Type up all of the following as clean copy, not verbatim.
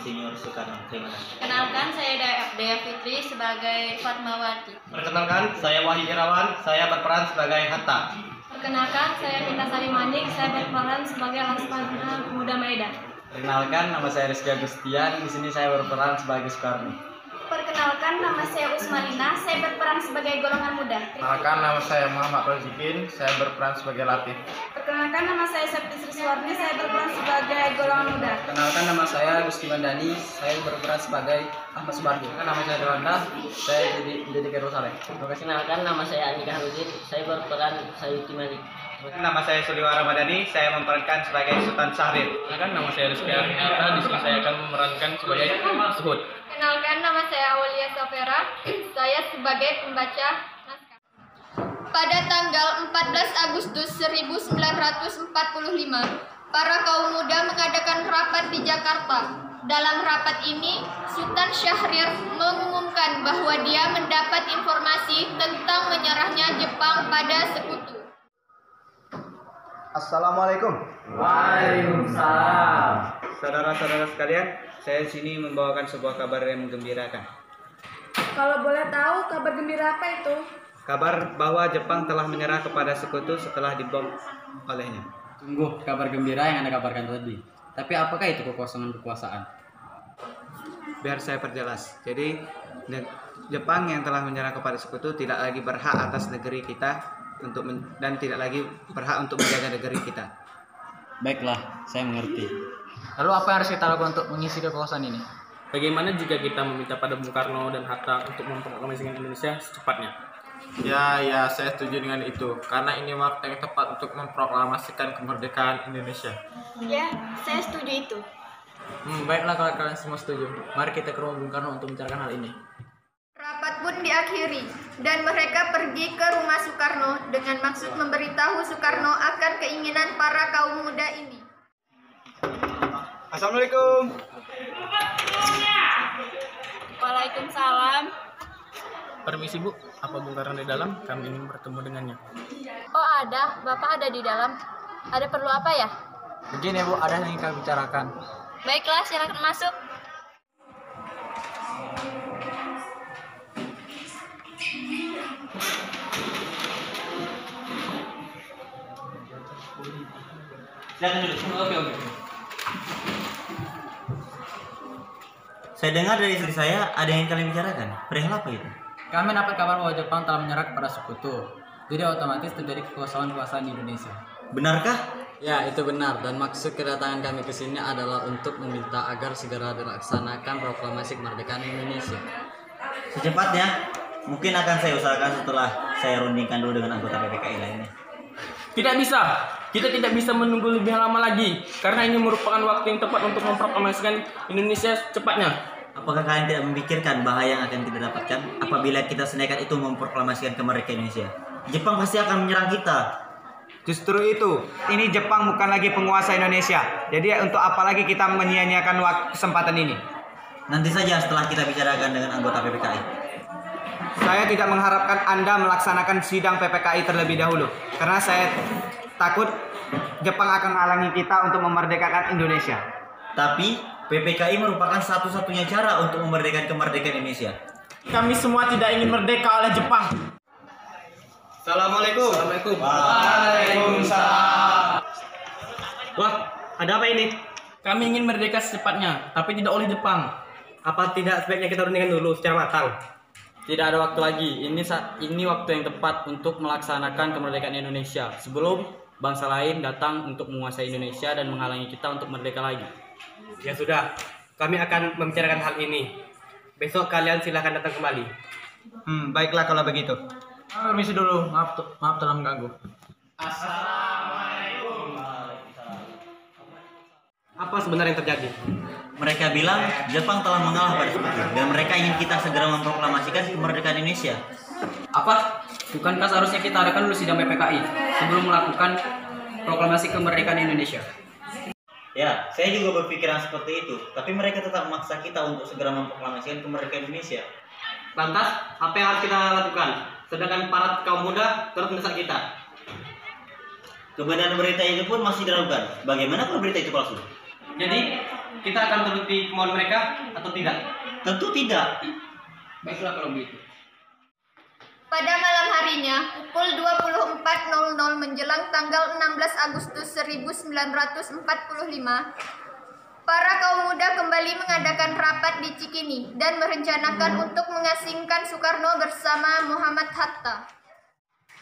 Insinyur Soekarno. Terima kasih. Kenalkan, saya Dea Fitri sebagai Fatmawati. Perkenalkan, saya Wahyu Irawan, saya berperan sebagai Hatta. Perkenalkan, saya Nita Sari Manik, saya berperan sebagai Laksmana Pemuda Medan. Perkenalkan, nama saya Rizky Agustian. Di sini saya berperan sebagai Soekarno. Perkenalkan, nama saya Usmalina, saya berperan sebagai golongan muda. Perkenalkan, nama saya Muhammad Rozikin, saya berperan sebagai Latif. Perkenalkan, nama saya Septi Sriswarni, saya berperan sebagai golongan muda. Perkenalkan, nama saya Gusti Mandani, saya berperan sebagai Ahmad Subarjo. Nama saya Dewanda, saya jadi Yerusalem. Perkenalkan, nama saya Anika Harudin, saya berperan Sayuti Malik. Nama saya Suliwara Madani, saya memerankan sebagai Sultan Syahrir. Perkenalkan, nama saya Rizky Arnita, di sini saya akan memerankan sebagai Suhud. Kenalkan, nama saya Aulia Safera, saya sebagai pembaca naskah. Pada tanggal 14 Agustus 1945, para kaum muda mengadakan rapat di Jakarta. Dalam rapat ini, Sultan Syahrir mengumumkan bahwa dia mendapat informasi tentang menyerahnya Jepang pada sekutu. Assalamualaikum. Waalaikumsalam. Saudara-saudara sekalian, saya di sini membawakan sebuah kabar yang menggembirakan. Kalau boleh tahu, kabar gembira apa itu? Kabar bahwa Jepang telah menyerah kepada sekutu setelah dibom olehnya. Tunggu, kabar gembira yang Anda kabarkan tadi. Tapi apakah itu kekosongan kekuasaan? Biar saya perjelas. Jadi, Jepang yang telah menyerah kepada sekutu tidak lagi berhak atas negeri kita dan tidak lagi berhak untuk menjaga negeri kita. Baiklah, saya mengerti. Lalu apa yang harus kita lakukan untuk mengisi kekosongan ini? Bagaimana jika kita meminta pada Bung Karno dan Hatta untuk memproklamasikan Indonesia secepatnya? Ya, saya setuju dengan itu. Karena ini waktu yang tepat untuk memproklamasikan kemerdekaan Indonesia. Ya, saya setuju itu. Baiklah, kalau kalian semua setuju, mari kita ke rumah Bung Karno untuk membicarakan hal ini. Rapat pun diakhiri, dan mereka pergi ke rumah Soekarno dengan maksud memberitahu Soekarno akan keinginan para kaum muda ini. Assalamualaikum. Waalaikumsalam. Permisi Bu, apa Bung Karno di dalam? Kami ingin bertemu dengannya. Oh ada, Bapak ada di dalam. Ada perlu apa ya? Begini Bu, ada yang ingin kami bicarakan. Baiklah, silakan masuk. Silakan duduk. Oke. Saya dengar dari istri saya ada yang kalian bicarakan. Perihal apa itu? Kami dapat kabar bahwa Jepang telah menyerah kepada sekutu. Jadi otomatis terjadi kekosongan di Indonesia. Benarkah? Ya, itu benar. Dan maksud kedatangan kami ke sini adalah untuk meminta agar segera dilaksanakan proklamasi kemerdekaan Indonesia. Secepatnya, mungkin akan saya usahakan setelah saya rundingkan dulu dengan anggota PPKI lainnya. Tidak bisa. Kita tidak bisa menunggu lebih lama lagi karena ini merupakan waktu yang tepat untuk memproklamasikan Indonesia secepatnya. Apakah kalian tidak memikirkan bahaya yang akan kita dapatkan apabila kita senekat itu memproklamasikan kemerdekaan Indonesia? Jepang pasti akan menyerang kita. Justru itu, ini Jepang bukan lagi penguasa Indonesia. Jadi untuk apa lagi kita menyia-nyiakan kesempatan ini? Nanti saja setelah kita bicarakan dengan anggota PPKI. Saya tidak mengharapkan Anda melaksanakan sidang PPKI terlebih dahulu. Karena saya takut Jepang akan menghalangi kita untuk memerdekakan Indonesia. Tapi PPKI merupakan satu-satunya cara untuk memerdekakan kemerdekaan Indonesia. Kami semua tidak ingin merdeka oleh Jepang. Assalamualaikum. Waalaikumsalam. Wah, ada apa ini? Kami ingin merdeka secepatnya, tapi tidak oleh Jepang. Apa tidak sebaiknya kita rundingkan dulu secara matang? Tidak ada waktu lagi. Ini waktu yang tepat untuk melaksanakan kemerdekaan Indonesia sebelum bangsa lain datang untuk menguasai Indonesia dan menghalangi kita untuk merdeka lagi. Ya sudah, kami akan membicarakan hal ini. Besok kalian silahkan datang kembali. Baiklah kalau begitu. Permisi dulu, maaf telah mengganggu. Apa sebenarnya yang terjadi? Mereka bilang Jepang telah mengalah pada sekutu dan mereka ingin kita segera memproklamasikan kemerdekaan Indonesia. Apa? Bukankah seharusnya kita adakan dulu sidang PPKI sebelum melakukan proklamasi kemerdekaan Indonesia? Ya, saya juga berpikiran seperti itu. Tapi mereka tetap memaksa kita untuk segera memproklamasikan kemerdekaan Indonesia. Lantas, apa yang harus kita lakukan? Sedangkan para kaum muda terus mendesak kita. Kebenaran berita itu pun masih diragukan. Bagaimana kalau berita itu palsu? Jadi, kita akan turuti kemauan mereka atau tidak? Tentu tidak. Baiklah kalau begitu. Pada malam harinya, pukul 24.00 menjelang tanggal 16 Agustus 1945, para kaum muda kembali mengadakan rapat di Cikini dan merencanakan untuk mengasingkan Soekarno bersama Muhammad Hatta.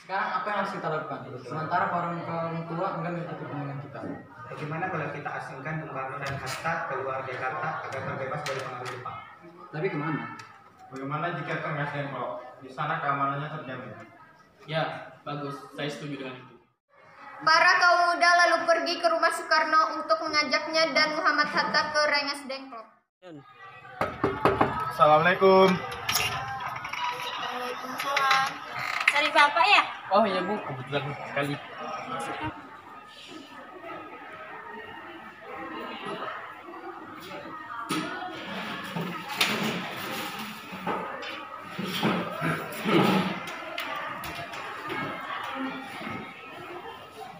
Sekarang apa yang harus kita lakukan? Sementara para kaum tua enggan mengikuti keinginan kita. Bagaimana kalau kita asingkan Bung Karno dan Hatta keluar Jakarta agar terbebas dari pengaruh Jepang? Tapi kemana? Bagaimana jika ke Rengas Dengklok? Di sana keamanannya terjamin. Ya, bagus. Saya setuju dengan itu. Para kaum muda lalu pergi ke rumah Soekarno untuk mengajaknya dan Muhammad Hatta ke Rengas Dengklok. Assalamualaikum. Waalaikumsalam. Cari bapak ya? Oh iya Bu, kebetulan sekali.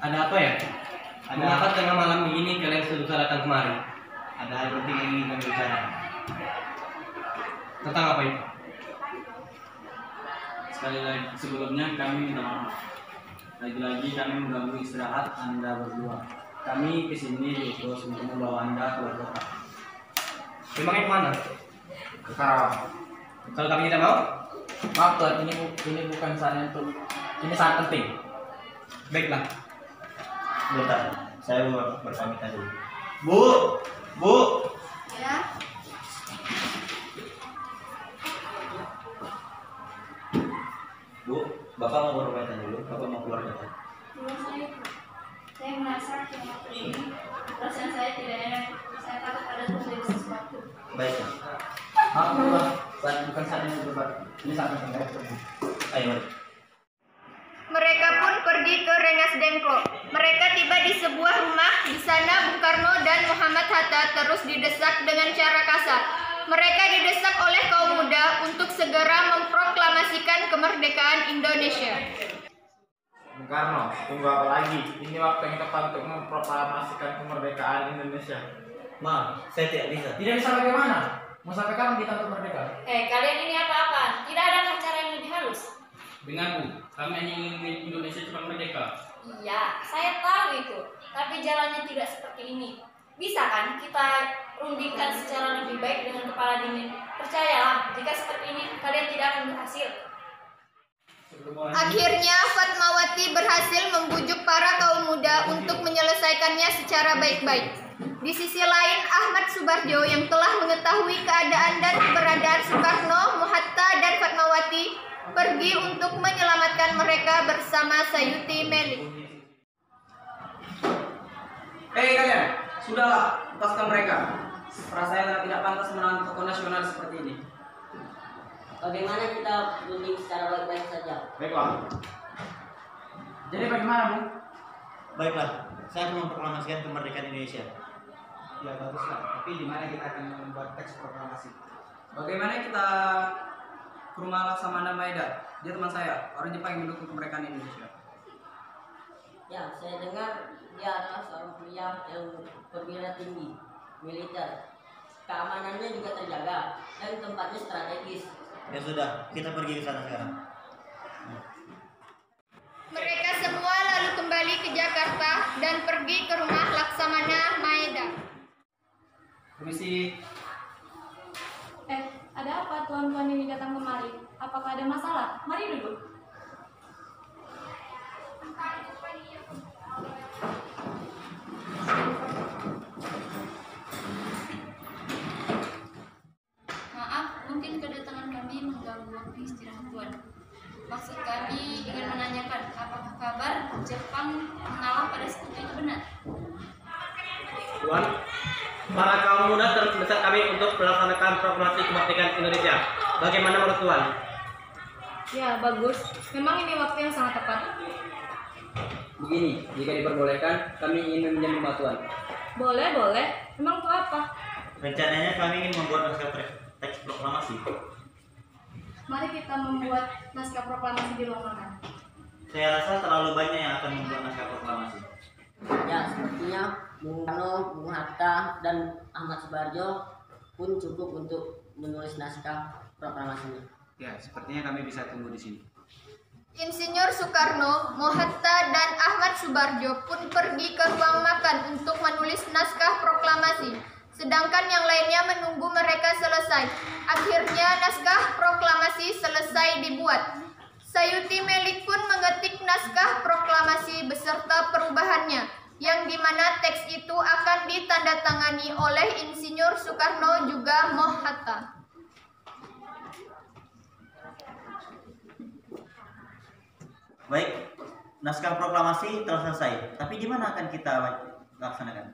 Ada apa ya? Mengapa tengah malam begini kalian sudah datang kemari? Ada hal penting yang ingin kami bicarakan. Tentang apa itu? Sekali lagi sebelumnya kami minta maaf. Lagi-lagi kami mengganggu istirahat Anda berdua. Kami kesini diutus untuk membawa Anda keluar kota. Memangnya kemana? Ke Karawang. Kalau kami tidak mau? Maaf Tuan, ini bukan saatnya untuk. Ini sangat penting. Baiklah. Bentar, saya mau berpamitan dulu. Bu. Ya, Bu, Bapak mau berpamitan dulu. Bapak mau keluar kota. Saya merasa waktu ini perasaan saya tidak enak. Saya takut ada terjadi sesuatu. Baiklah. Maaf Tuan, bukan saatnya untuk berdebat. Ini sangat penting. Ayo mari. mereka pun pergi ke Rengas Dengklok. Mereka tiba di sebuah rumah. Di sana Bung Karno dan Muhammad Hatta terus didesak dengan cara kasar. Mereka didesak oleh kaum muda untuk segera memproklamasikan kemerdekaan Indonesia. Bung Karno, tunggu apa lagi? Ini waktu yang tepat untuk memproklamasikan kemerdekaan Indonesia. Maaf, saya tidak bisa. Tidak bisa bagaimana? Mau sampai kapan kita untuk merdeka? Kalian ini apa-apa? Tidak ada cara yang lebih halus? Dengarku, kami hanya ingin Indonesia cepat merdeka. Iya, saya tahu itu. Tapi jalannya tidak seperti ini. Bisa kan kita rundingkan secara lebih baik dengan kepala dingin? Percayalah, jika seperti ini kalian tidak akan berhasil. Akhirnya Fatmawati berhasil membujuk para kaum muda untuk menyelesaikannya secara baik-baik. Di sisi lain, Ahmad Subarjo yang telah mengetahui keadaan dan keberadaan Soekarno, Hatta, dan Fatmawati pergi untuk menyelamatkan mereka bersama Sayuti Melik. Hei kalian, sudahlah, lepaskan mereka. Rasanya tidak pantas menahan tokoh nasional seperti ini. Bagaimana kita runding secara baik-baik saja? Baiklah. Jadi bagaimana Bung? Baiklah, saya akan memproklamasikan kemerdekaan Indonesia. Ya baguslah, tapi di mana kita akan membuat teks proklamasi? Bagaimana kita ke rumah Laksamana Maeda? Dia teman saya, orang Jepang yang mendukung kemerdekaan Indonesia. Ya, saya dengar dia adalah seorang pria yang berwira tinggi, militer. Keamanannya juga terjaga dan tempatnya strategis. Ya sudah, kita pergi ke sana sekarang. Mereka semua lalu kembali ke Jakarta dan pergi ke rumah Laksamana Maeda. Komisi. Ada apa tuan-tuan ini datang kemari? Apakah ada masalah? Mari duduk. Maaf, mungkin kedatangan kami mengganggu waktu istirahat Tuan. Maksud kami ingin menanyakan apakah kabar Jepang mengalah pada sekutu itu benar? Tuan, para kaum muda terus mendesak kami untuk melaksanakan proklamasi kemerdekaan Indonesia. Bagaimana menurut Tuan? Ya, bagus. Memang ini waktu yang sangat tepat. Begini, jika diperbolehkan, kami ingin meminjam rumah Tuan. Boleh, boleh. Memang itu apa? Rencananya kami ingin membuat naskah teks proklamasi. Mari kita membuat naskah proklamasi di ruang makan. Saya rasa terlalu banyak yang akan membuat naskah proklamasi. Ya, sepertinya Bung Karno, Bung Hatta, dan Ahmad Subarjo pun cukup untuk menulis naskah proklamasinya. Ya, sepertinya kami bisa tunggu di sini. Insinyur Soekarno, Mohatta, dan Ahmad Subarjo pun pergi ke ruang makan untuk menulis naskah proklamasi, sedangkan yang lainnya menunggu mereka selesai. Akhirnya naskah proklamasi selesai dibuat. Sayuti Melik pun mengetik naskah proklamasi beserta perubahannya, yang dimana teks itu akan ditandatangani oleh Insinyur Soekarno juga Mohatta. Baik, naskah proklamasi telah selesai. Tapi di mana akan kita laksanakan?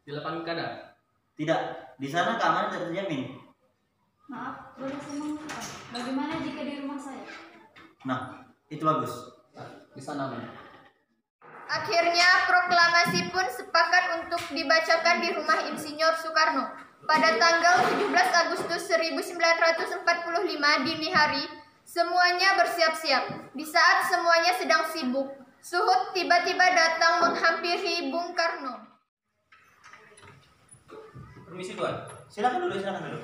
Di lapangan keadaan. Tidak, di sana keamanan tidak terjamin. Maaf, boleh saya mengatakan, bagaimana jika di rumah saya? Nah, itu bagus. Di sana mana? Akhirnya proklamasi pun sepakat untuk dibacakan di rumah Insinyur Soekarno. Pada tanggal 17 Agustus 1945 dini hari, semuanya bersiap-siap. Di saat semuanya sedang sibuk, Suhut tiba-tiba datang menghampiri Bung Karno. Permisi Tuan. Silakan dulu, silakan dulu.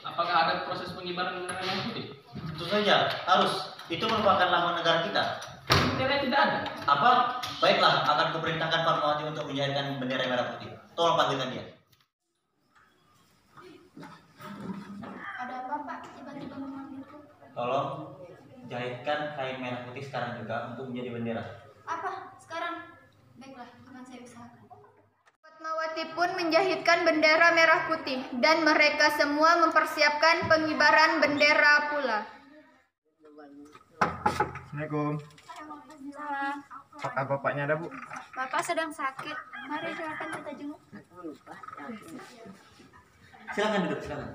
Apakah ada proses pengibaran bendera merah putih? Tentu saja, harus. Itu merupakan lambang negara kita. Bendera tidak ada. Apa? Baiklah, akan kuperintahkan Fatmawati untuk menjahitkan bendera merah putih. Tolong panggilkan dia. Ada apa, Pak? Tiba-tiba memanggilku. Tolong jahitkan kain merah putih sekarang juga untuk menjadi bendera. Apa? Sekarang? Baiklah, akan saya usahakan. Fatmawati pun menjahitkan bendera merah putih dan mereka semua mempersiapkan pengibaran bendera pula. Assalamualaikum. Apakah bapaknya ada, Bu? Bapak sedang sakit. Mari silakan kita jenguk. Silakan duduk, silakan.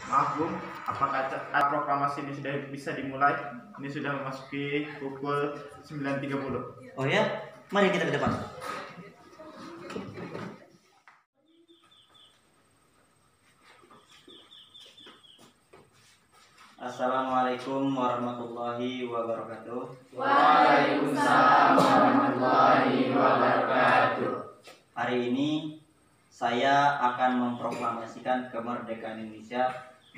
Maaf, Bu. Apakah proklamasi ini sudah bisa dimulai? Ini sudah memasuki pukul 9.30. Oh ya? Mari kita ke depan. Assalamualaikum warahmatullahi wabarakatuh. Waalaikumsalam warahmatullahi wabarakatuh. Hari ini saya akan memproklamasikan kemerdekaan Indonesia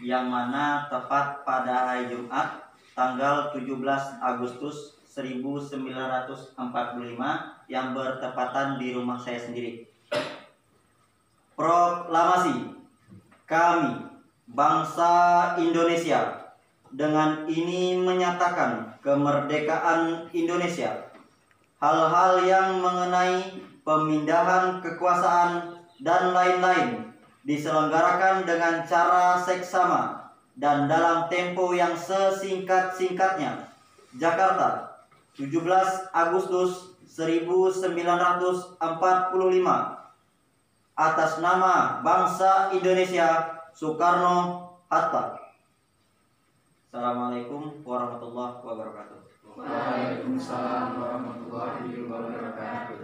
yang mana tepat pada hari Jumat tanggal 17 Agustus 1945 yang bertepatan di rumah saya sendiri. Proklamasi. Kami, bangsa Indonesia, dengan ini menyatakan kemerdekaan Indonesia. Hal-hal yang mengenai pemindahan kekuasaan dan lain-lain diselenggarakan dengan cara seksama dan dalam tempo yang sesingkat-singkatnya. Jakarta, 17 Agustus 1945. Atas nama bangsa Indonesia, Soekarno-Hatta. Assalamualaikum warahmatullahi wabarakatuh. Waalaikumsalam warahmatullahi wabarakatuh.